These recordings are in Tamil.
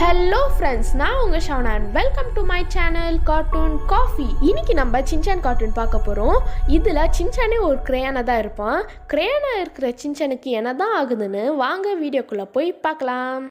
ஹலோ ஃப்ரெண்ட்ஸ், நான் உங்கள் Shauna and welcome to my channel Cartoon Coffee. இன்னைக்கு நம்ம சின்சான் கார்ட்டூன் பார்க்க போகிறோம். இதில் சின்சானே ஒரு கிரேயானாக தான் இருப்பான். கிரேயானாக இருக்கிற சின்சானுக்கு என்ன தான் ஆகுதுன்னு வாங்க வீடியோக்குள்ளே போய் பார்க்கலாம்.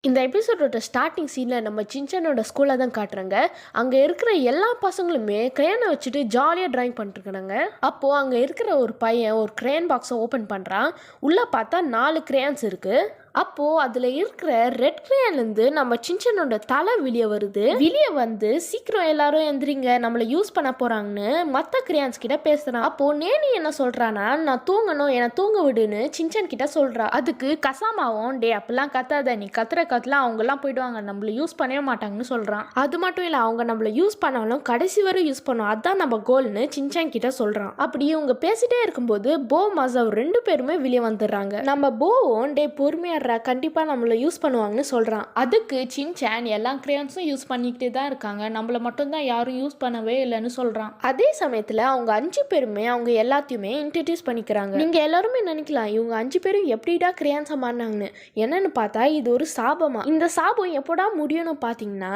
இந்த எபிசோடோட ஸ்டார்டிங் சீனில் நம்ம சின்சானோட ஸ்கூலில் தான் காட்டுறாங்க. அங்கே இருக்கிற எல்லா பசங்களுமே கிரேனை வச்சுட்டு ஜாலியாக ட்ராயிங் பண்ணிட்டுருக்காங்க. அப்போது அங்கே இருக்கிற ஒரு பையன் ஒரு கிரேன் பாக்ஸை ஓப்பன் பண்ணுறான். உள்ளே பார்த்தா 4 கிரேயான்ஸ் இருக்குது. அப்போது அதில் இருக்கிற ரெட் கிரேயான்லேருந்து நம்ம சின்சானோட தலை வெளியே வருது. வெளியே வந்து சீக்கிரம் எல்லாரும் எந்திரிங்க, நம்மளை யூஸ் பண்ண போகிறாங்கன்னு மற்ற கிரேயான்ஸ் கிட்ட பேசுகிறான். அப்போது நேனி என்ன சொல்கிறான்னா, நான் தூங்கணும், என்னை தூங்க விடுன்னு சின்சான் கிட்ட சொல்கிறா. அதுக்கு கசாமாவும், டே அப்படிலாம் கத்தாத, நீ கத்துற கத்துலாம் அவங்கெல்லாம் போயிடுவாங்க, நம்மளை யூஸ் பண்ணவே மாட்டாங்கன்னு சொல்கிறான். அது மட்டும் இல்லை, அவங்க நம்மளை யூஸ் பண்ணாலும் கடைசி வரை யூஸ் பண்ணும், அதுதான் நம்ம கோல்னு சின்சான் கிட்ட சொல்கிறான். அப்படி இவங்க பேசிட்டே இருக்கும்போது போ மசாவ் 2 பேருமே வெளியே வந்துடுறாங்க. நம்ம போவும், டே பொறுமையா கண்டிப்பாக நம்மளை யூஸ் பண்ணுவாங்கன்னு சொல்கிறான். அதுக்கு சின்சான் எல்லா கிரேயான்ஸும் யூஸ் பண்ணிக்கிட்டே தான் இருக்காங்க, நம்மளை மட்டும்தான் யாரும் யூஸ் பண்ணவே இல்லைன்னு சொல்கிறான். அதே சமயத்தில் அவங்க 5 பேருமே அவங்க எல்லாத்தையுமே இன்ட்ரடியூஸ் பண்ணிக்கிறாங்க. நீங்கள் எல்லாருமே நினைக்கலாம், இவங்க 5 பேரும் எப்படிடா கிரேயான்ஸாக மாறினாங்கன்னு. என்னன்னு பார்த்தா இது ஒரு சாபமா. இந்த சாபம் எப்போடா முடியும்னு பார்த்தீங்கன்னா,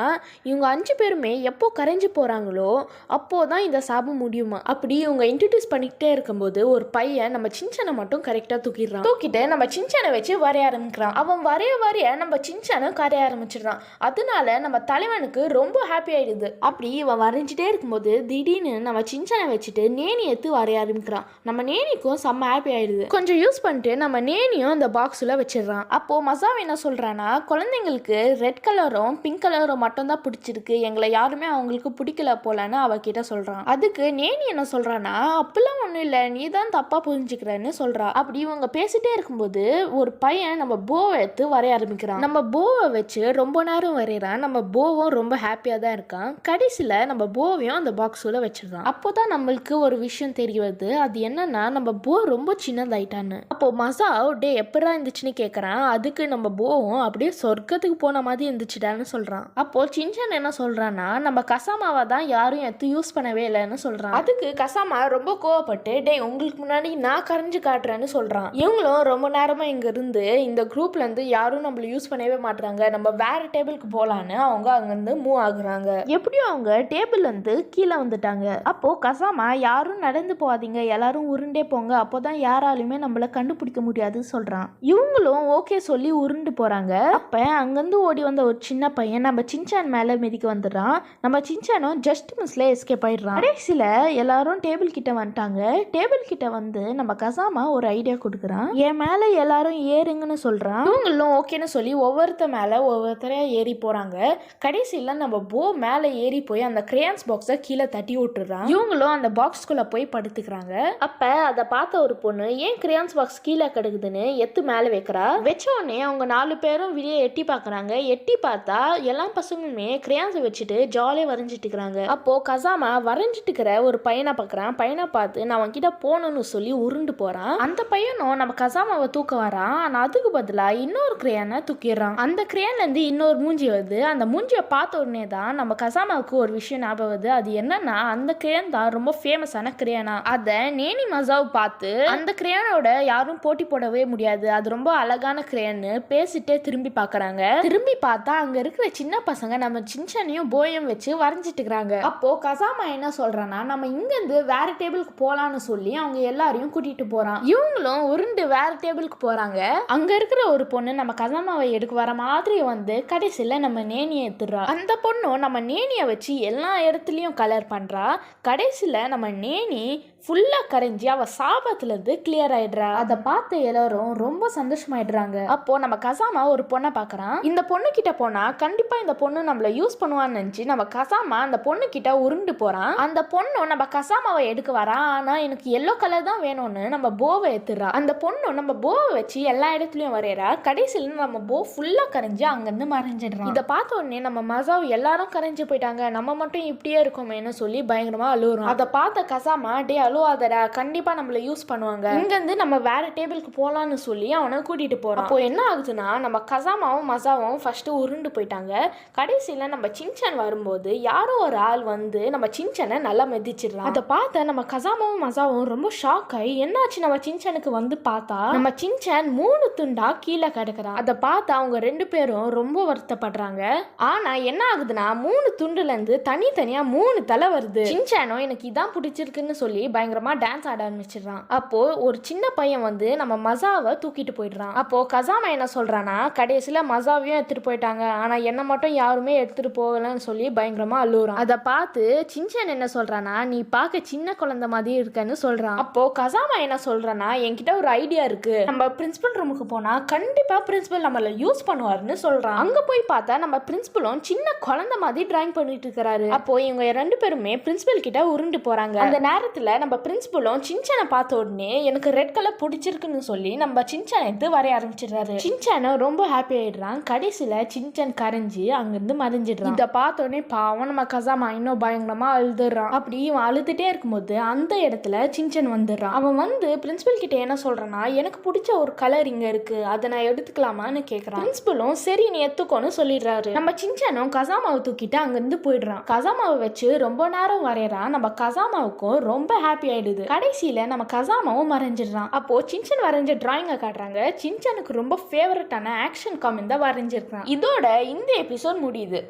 இவங்க 5 பேருமே எப்போ கரைஞ்சு போகிறாங்களோ அப்போதான் இந்த சாபம் முடியுமா. அப்படி இவங்க இன்ட்ரடியூஸ் பண்ணிக்கிட்டே இருக்கும்போது ஒரு பையன் நம்ம சின்சானை மட்டும் கரெக்டாக தூக்கிட்டு நம்ம சின்சானை வச்சு வரைய ஆரம்பிக்கிறான். அவன் வரைய நம்ம சின்சானை கரைய ஆரம்பிச்சிடுறான். அதனால நம்ம தலைவனுக்கு ரொம்ப ஹாப்பி ஆயிடுது. அப்படி இவன் வரைஞ்சிட்டே இருக்கும்போது திடீர்னு நம்ம சின்சானை வச்சுட்டு நேனி எடுத்து வரைய ஆரம்பிக்கிறான். நம்ம நேனிக்கும் செம்ம ஹாப்பி ஆயிடுது. கொஞ்சம் யூஸ் பண்ணிட்டு நம்ம நேனியும் அந்த பாக்ஸில் வச்சிடறான். அப்போ மசாவ் என்ன சொல்றான்னா, குழந்தைங்களுக்கு ரெட் கலரும் பிங்க் கலரும் மட்டும் தான் பிடிச்சிருக்கு, எங்களை யாருமே அவங்களுக்கு பிடிக்கல போலன்னு அவகிட்ட சொல்றான். அதுக்கு நேனி என்ன சொல்றான்னா, அப்பெல்லாம் ஒன்றும் இல்லை, நீ தான் தப்பா புரிஞ்சுக்கிறேன்னு சொல்றா. அப்படி இவங்க பேசிட்டே இருக்கும்போது ஒரு பையன் நம்ம போவை எடுத்து வரைய ஆரம்பிக்கிறான். நம்ம போவை வச்சு ரொம்ப நேரம் வரைகிறான். நம்ம போவும் ரொம்ப ஹாப்பியாக தான் இருக்கான். கடைசியில் நம்ம போவையும் அந்த பாக்ஸில் வச்சிருக்கான். அப்போதான் நம்மளுக்கு ஒரு விஷயம் தெரிய வருது. அது என்னன்னா, நம்ம போ ரொம்ப சின்னதாயிட்டான்னு. அப்போ மசாவ், டே எப்படா இருந்துச்சுன்னு கேட்குறான். அதுக்கு நம்ம போவும் அப்படியே சொர்க்கத்துக்கு போன மாதிரி இருந்துச்சுடான்னு சொல்றான். அப்போ சின்சான் என்ன சொல்றான்னா, நம்ம கசாமாவை தான் யாரும் எடுத்து யூஸ் பண்ணவே இல்லைன்னு சொல்றான். அதுக்கு கசாமா ரொம்ப கோவப்பட்டு, டே உங்களுக்கு முன்னாடி நான் கரைஞ்சு காட்டுறேன்னு சொல்றான். இவங்களும் ரொம்ப நேரமா இங்க இருந்து இந்த குரூப்ல இருந்து யாரும் நம்மள யூஸ் பண்ணவே மாட்டாங்க, நம்ம வேற டேபிளுக்கு போலான்னு அவங்க அங்கிருந்து மூவ் ஆகுறாங்க. எப்படியும் அவங்க டேபிள் வந்து கீழே வந்துட்டாங்க. அப்போ கசாமா, யாரும் நடந்து போகாதீங்க, எல்லாரும் உருண்டே போங்க, அப்போதான் யாராலுமே நம்மள கண்டுபிடிக்க முடியாதுன்னு சொல்றான். இவங்களும் ஓகே சொல்லி உருண்டு போறாங்க. அப்ப அங்கிருந்து ஓடி வந்த ஒரு சின்ன பையன் நம்ம சின்சான் மேல மிதிக்க வந்துடுறான். நம்ம சின்சானும் ஜஸ்ட் மிஸ்ல எஸ்கேப் ஆயிடுறான். கடைசியில எல்லாரும் டேபிள் கிட்ட வந்துட்டாங்க. டேபிள் கிட்ட வந்து நம்ம கசாமா ஒரு ஐடியா கொடுக்குறான். என் மேல எல்லாரும் ஏறுங்கன்னு சொல்றான். இவங்களும் ஓகேன்னு சொல்லி ஒவ்வொருத்தர மேலே ஒவ்வொருத்தரையா ஏறி போகிறாங்க. கடைசியில் நம்ம போ மேலே ஏறி போய் அந்த கிரேயான்ஸ் பாக்ஸை கீழே தட்டி விட்டுறான். இவங்களும் அந்த பாக்ஸ்குள்ளே போய் படுத்துக்கிறாங்க. அப்போ அதை பார்த்த ஒரு பொண்ணு, ஏன் கிரேயான்ஸ் பாக்ஸ் கீழே கிடக்குதுன்னு எத்து மேலே வைக்கிறா. வச்ச உடனே அவங்க 4 பேரும் வெளியே எட்டி பார்க்குறாங்க. எட்டி பார்த்தா எல்லா பசங்களுமே கிரேயான்ஸை வச்சுட்டு ஜாலியாக வரைஞ்சிட்டு இருக்கிறாங்க. அப்போது கசாமா வரைஞ்சிட்டு இருக்கிற ஒரு பையனை பார்க்குறான். பையனை பார்த்து நான் அவன்கிட்ட போகணும்னு சொல்லி உருண்டு போகிறான். அந்த பையனும் நம்ம கசாமாவை தூக்க வரான். ஆனால் அதுக்கு பதிலாக இன்னொரு கிரேயானை தூக்கிடுறான். அந்த கிரேயான்ல இருந்து இன்னொரு மூஞ்சி வருது. அந்த மூஞ்சியை பார்த்த உடனே தான் நம்ம கசாமாவுக்கு ஒரு விஷயம் ஞாபகம் வருது. அது என்னன்னா, அந்த கிரேயான் தான் ரொம்ப ஃபேமஸான கிரேயானா. அதை நேனி மசாவ் பார்த்து, அந்த கிரேயானோட யாரும் போட்டி போடவே முடியாது, அது ரொம்ப அழகான கிரேயான்னு பேசிட்டே திரும்பி பார்க்கறாங்க. திரும்பி பார்த்தா அங்க இருக்கிற சின்ன பசங்க நம்ம சின்சானையும் போயும் வச்சு வரைஞ்சிட்டு இருக்காங்க. அப்போ கசாமா என்ன சொல்றான்னா, நம்ம இங்க இருந்து வேற டேபிளுக்கு போலான்னு சொல்லி அவங்க எல்லாரையும் கூட்டிட்டு போறான். இவங்களும் உருண்டு வேற டேபிளுக்கு போறாங்க. அங்க இருக்கிற ஒரு பொண்ணு நம்ம கசாமாவை எடுக்க வர மாதிரி வந்து கடைசியில் நம்ம நேனியை எடுத்துடுறா. அந்த பொண்ணும் நம்ம நேனியை வச்சு எல்லா இடத்துலையும் கலர் பண்ணுறா. கடைசியில் நம்ம நேனி ஃபுல்லாக கரைஞ்சி அவள் சாபத்துலேருந்து கிளியர் ஆயிடுறா. அதை பார்த்த எல்லாரும் ரொம்ப சந்தோஷமாயிடுறாங்க. அப்போது நம்ம கசாமா ஒரு பொண்ணை பார்க்குறான். இந்த பொண்ணு கிட்ட போனால் கண்டிப்பாக இந்த பொண்ணு நம்மளை யூஸ் பண்ணுவான்னு நினச்சி நம்ம கசாமா அந்த பொண்ணு கிட்ட உருண்டு போகிறான். அந்த பொண்ணும் நம்ம கசாமாவை எடுக்க வரா. ஆனால் எனக்கு எல்லோ கலர் தான் வேணும்னு நம்ம போவை எடுத்துடுறா. அந்த பொண்ணும் நம்ம போவை வச்சு எல்லா இடத்துலையும் வரையறா. கடைசியில் நம்ம போ ஃபுல்லாக கரைஞ்சி அங்கேருந்து மறைஞ்சிடுறான். இதை பார்த்த உடனே நம்ம மசாவ் எல்லாரும் கரைஞ்சி போயிட்டாங்க, நம்ம மட்டும் இப்படியே இருக்கோமேன்னு சொல்லி பயங்கரமாக அழுகுறோம். அதை பார்த்த கசாமா, டே அழுவாதடா, கண்டிப்பா நம்மள யூஸ் பண்ணுவாங்க, இங்கேருந்து நம்ம வேற டேபிளுக்கு போலான்னு சொல்லி அவனை கூட்டிட்டு போறான். அப்போ என்ன ஆகுதுன்னா நம்ம கசாமாவும் மசாவும் ஃபர்ஸ்ட் உருண்டு போயிட்டாங்க. கடைசியில நம்ம சின்சான் வரும்போது யாரோ ஒரு ஆள் வந்து நம்ம சின்சானை நல்லா மிதிச்சிடலாம். அதை பார்த்த நம்ம கசாமாவும் மசாவும் ரொம்ப ஷாக் ஆகி என்னாச்சு நம்ம சின்சானுக்கு வந்து பார்த்தா நம்ம சின்சான் 3 துண்டா கீழே கிடக்குறான். அதை பார்த்து அவங்க 2 பேரும் ரொம்ப வருத்தப்படுறாங்க. ஆனா என்ன ஆகுதுன்னா 3 துண்டுல இருந்து தனித்தனியா 3 தலை வருது. சின்சானோ எனக்கு இதான் பிடிச்சிருக்குன்னு சொல்லி பயங்கரமா டான்ஸ் ஆட ஆரம்பிச்சிடுறான். அப்போ ஒரு சின்ன பையன் வந்து நம்ம மசாவை தூக்கிட்டு போயிடுறான். அப்போ கசாமா என்ன சொல்றானா கடைசியில மசாவையும் எடுத்துட்டு போயிட்டாங்க, ஆனா என்ன மட்டும் யாருமே எடுத்துட்டு போகலன்னு சொல்லி பயங்கரமா அழுகுறான். அதை பார்த்து சின்சான் என்ன சொல்றானா நீ பார்க்க சின்ன குழந்தை மாதிரி இருக்கன்னு சொல்றான். அப்போ கசாமா என்ன சொல்றானா என்கிட்ட ஒரு ஐடியா இருக்கு, நம்ம பிரின்சிபல் ரூமுக்கு போனா கண்டிப்பா பிரின்சிபல் நம்மள யூஸ் பண்ணுவாருன்னு சொல்றான். அங்க போய் பார்த்தா நம்ம பிரின்சிபலும் சின்ன குழந்தை மாதிரி டிராயிங் பண்ணிட்டு இருக்காரு. அப்போ இவங்க 2 பேருமே பிரின்சிபல் கிட்ட உருண்டு போறாங்க. அந்த நேரத்துல நம்ம பிரின்சிபலும் சின்சானை பார்த்த உடனே எனக்கு ரெட் கலர் பிடிச்சிருக்குன்னு சொல்லி நம்ம சின்சானை எடுத்து வரைய ஆரம்பிச்சிடுறாரு. சின்சானும் ரொம்ப ஹாப்பி ஆயிடுறான். கடைசியில சின்சான் கரைஞ்சி அங்கிருந்து மறைஞ்சிடுறான். இதை பார்த்த உடனே பாவம் நம்ம கசாமா இன்னும் பயங்கரமா அழுதுறான். அப்படி இவன் அழுதுட்டே இருக்கும்போது அந்த இடத்துல சின்சான் வந்துடுறான். அவன் வந்து பிரின்சிபல் கிட்ட என்ன சொல்றான்னா எனக்கு பிடிச்ச ஒரு கலர் இங்க இருக்கு, அதை நான் எடுத்துக்கலாமான்னு கேட்கறான். பிரின்சிபலும் சரி நீ எடுத்துக்கோன்னு சொல்லிடுறாரு. நம்ம சின்சானும் கசாமாவை தூக்கிட்டு அங்கிருந்து போயிடுறான். கசாமாவை வச்சு ரொம்ப நேரம் வரையறான். நம்ம கசாமாவுக்கும் ரொம்ப ஹாப்பி ஆயிடுது. கடைசியில நம்ம கசாமாவும் மறைஞ்சிடுறான். அப்போ சின்சான் வரைஞ்ச டிராயிங்கை காட்டுறாங்க. சின்சானுக்கு ரொம்ப ஃபேவரட்டான ஆக்ஷன் காமெண்ட் தான் வரைஞ்சிருக்கான். இதோட இந்த எபிசோட் முடியுது.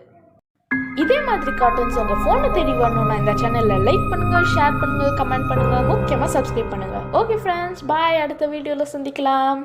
இதே மாதிரி கார்ட்டூன்ஸ் உங்க போனை தேடி வரணும்னா இந்த சேனல்ல லைக் பண்ணுங்க, ஷேர் பண்ணுங்க, கமெண்ட் பண்ணுங்க, முக்கியமா சப்ஸ்கிரைப் பண்ணுங்க. ஓகே ஃப்ரெண்ட்ஸ், பாய். அடுத்த வீடியோல சந்திக்கலாம்.